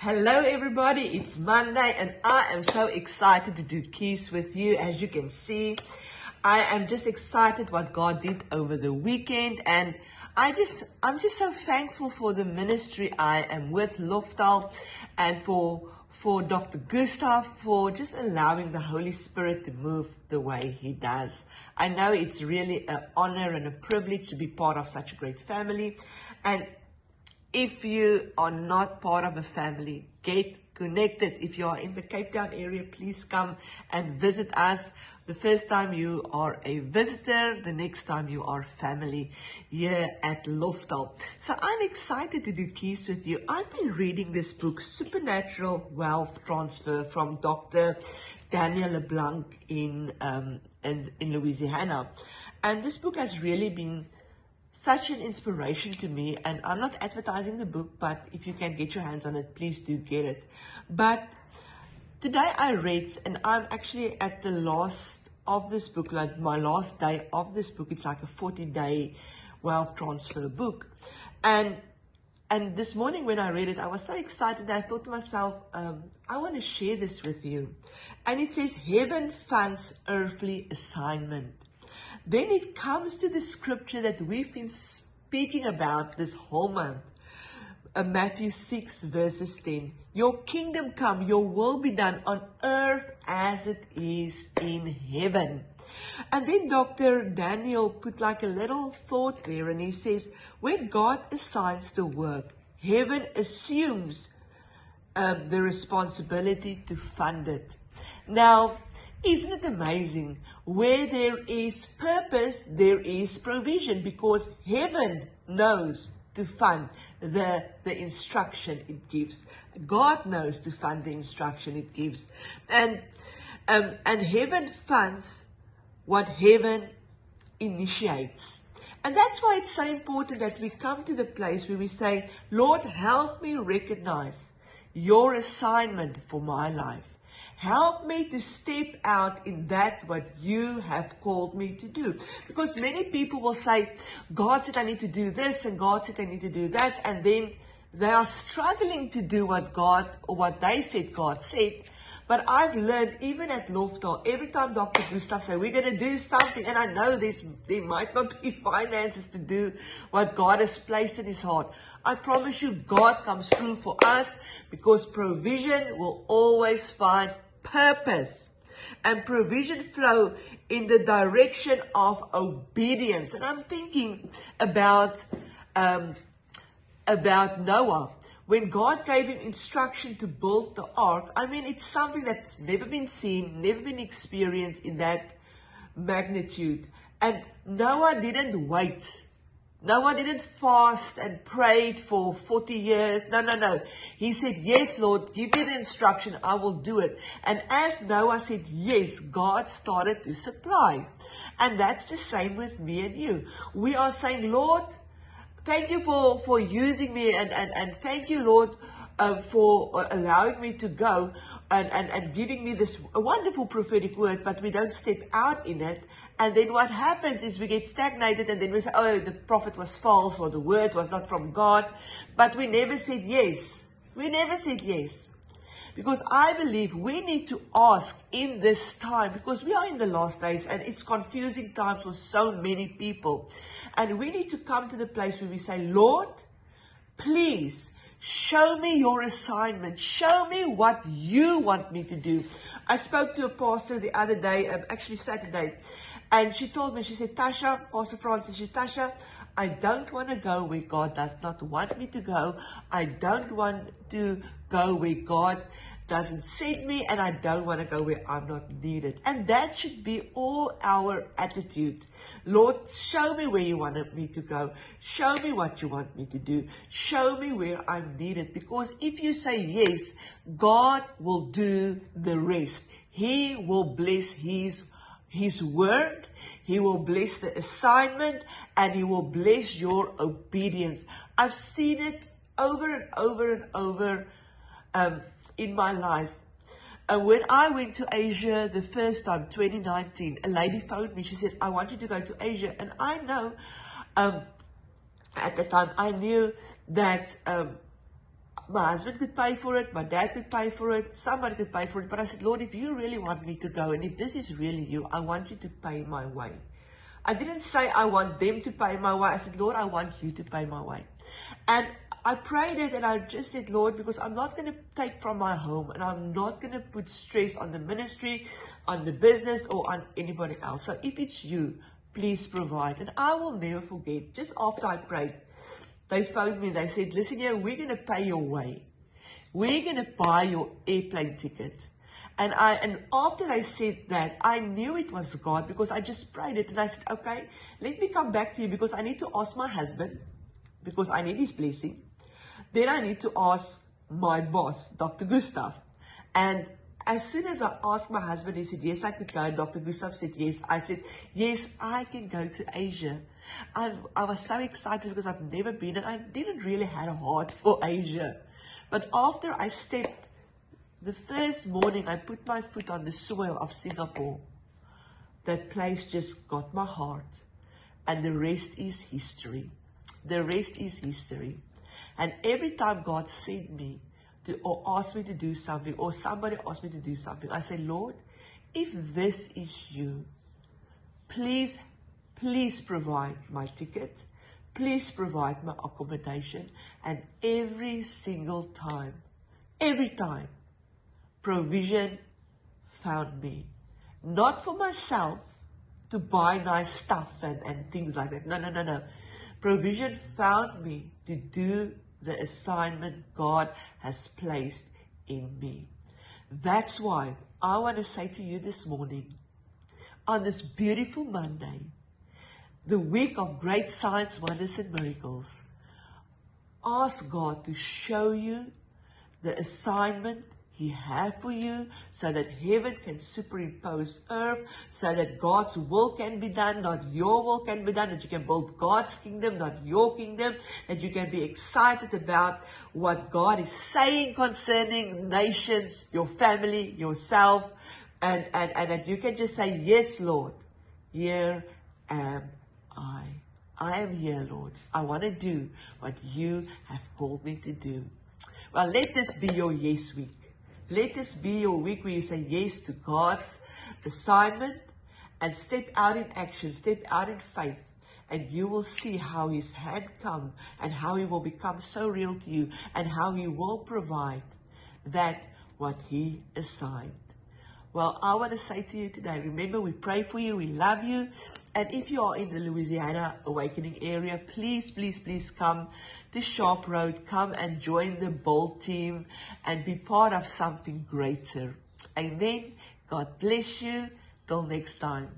Hello everybody, it's Monday and I am so excited to do keys with you. As you can see, I am just excited what God did over the weekend, and I'm just so thankful for the ministry I am with, Loftal, and for Dr. Gustav, for just allowing the Holy Spirit to move the way he does. I know it's really an honor and a privilege to be part of such a great family. And if you are not part of a family, get connected. If you are in the Cape Town area, please come and visit us. The first time you are a visitor, the next time you are family here at Loftal. So I'm excited to do keys with you. I've been reading this book, Supernatural Wealth Transfer, from Dr. Daniel LeBlanc in Louisiana. And this book has really been such an inspiration to me, and I'm not advertising the book, but if you can get your hands on it, please do get it. But today I read, and I'm actually at the last of this book, like my last day of this book. It's like a 40-day wealth transfer book. And this morning when I read it, I was so excited that I thought to myself, I want to share this with you. And it says, heaven funds earthly assignment. Then it comes to the scripture that we've been speaking about this whole month. Matthew 6 verses 10. Your kingdom come, your will be done on earth as it is in heaven. And then Dr. Daniel put like a little thought there, and he says, when God assigns the work, heaven assumes the responsibility to fund it. Now, isn't it amazing? Where there is purpose, there is provision, because heaven knows to fund the instruction it gives. God knows to fund the instruction it gives. And heaven funds what heaven initiates. And that's why it's so important that we come to the place where we say, Lord, help me recognize your assignment for my life. Help me to step out in that what you have called me to do. Because many people will say, God said I need to do this, and God said I need to do that, and then they are struggling to do what God, or what they said God said. But I've learned, even at Loftal, every time Dr. Gustav says, we're going to do something, and I know there might not be finances to do what God has placed in his heart. I promise you, God comes through for us, because provision will always find purpose. And provision flow in the direction of obedience. And I'm thinking about Noah. When God gave him instruction to build the ark, I mean, it's something that's never been seen, never been experienced in that magnitude. And Noah didn't wait. Noah didn't fast and prayed for 40 years. No. He said, yes, Lord, give me the instruction. I will do it. And as Noah said, yes, God started to supply. And that's the same with me and you. We are saying, Lord, thank you for using me, and thank you, Lord, for allowing me to go and giving me this wonderful prophetic word, but we don't step out in it. And then what happens is we get stagnated, and then we say, oh, the prophet was false, or the word was not from God. But we never said yes. We never said yes. Because I believe we need to ask in this time, because we are in the last days and it's confusing times for so many people. And we need to come to the place where we say, Lord, please show me your assignment. Show me what you want me to do. I spoke to a pastor the other day, actually Saturday, and she told me, she said, Tasha, Pastor Francis, she said, Tasha, I don't want to go where God does not want me to go. I don't want to go where God doesn't send me, and I don't want to go where I'm not needed. And that should be all our attitude. Lord, show me where you want me to go. Show me what you want me to do. Show me where I'm needed. Because if you say yes, God will do the rest. He will bless His word, He will bless the assignment, and He will bless your obedience. I've seen it over and over and over in my life. When I went to Asia the first time, 2019, a lady phoned me. She said, I want you to go to Asia. And I know, at the time, I knew that My husband could pay for it, my dad could pay for it, somebody could pay for it. But I said, Lord, if you really want me to go, and if this is really you, I want you to pay my way. I didn't say I want them to pay my way. I said, Lord, I want you to pay my way. And I prayed it, and I just said, Lord, because I'm not going to take from my home, and I'm not going to put stress on the ministry, on the business, or on anybody else. So if it's you, please provide. And I will never forget, just after I prayed, they phoned me and they said, listen here, we're going to pay your way. We're going to buy your airplane ticket. And after they said that, I knew it was God, because I just prayed it. And I said, okay, let me come back to you, because I need to ask my husband, because I need his blessing. Then I need to ask my boss, Dr. Gustav. And as soon as I asked my husband, he said, yes, I could go. And Dr. Gustav said, yes. I said, yes, I can go to Asia. I was so excited, because I've never been, and I didn't really have a heart for Asia. But after I stepped, the first morning I put my foot on the soil of Singapore, that place just got my heart. And the rest is history. The rest is history. And every time God sent me or asked me to do something, or somebody asked me to do something, I say, Lord, if this is you, please provide my ticket. Please provide my accommodation. And every single time, provision found me. Not for myself to buy nice stuff and things like that. No. Provision found me to do the assignment God has placed in me. That's why I want to say to you this morning, on this beautiful Monday, the week of great signs, wonders, and miracles, ask God to show you the assignment He has for you, so that heaven can superimpose earth, so that God's will can be done, not your will can be done, that you can build God's kingdom, not your kingdom, that you can be excited about what God is saying concerning nations, your family, yourself, and that you can just say, yes, Lord, here am I. I am here, Lord. I want to do what you have called me to do. Well, let this be your yes week. Let this be your week where you say yes to God's assignment and step out in action, step out in faith, and you will see how His hand come and how He will become so real to you and how He will provide that what He assigned. Well, I want to say to you today, remember, we pray for you, we love you. And if you are in the Louisiana Awakening area, please come to Sharp Road. Come and join the Bold team and be part of something greater. Amen. God bless you. Till next time.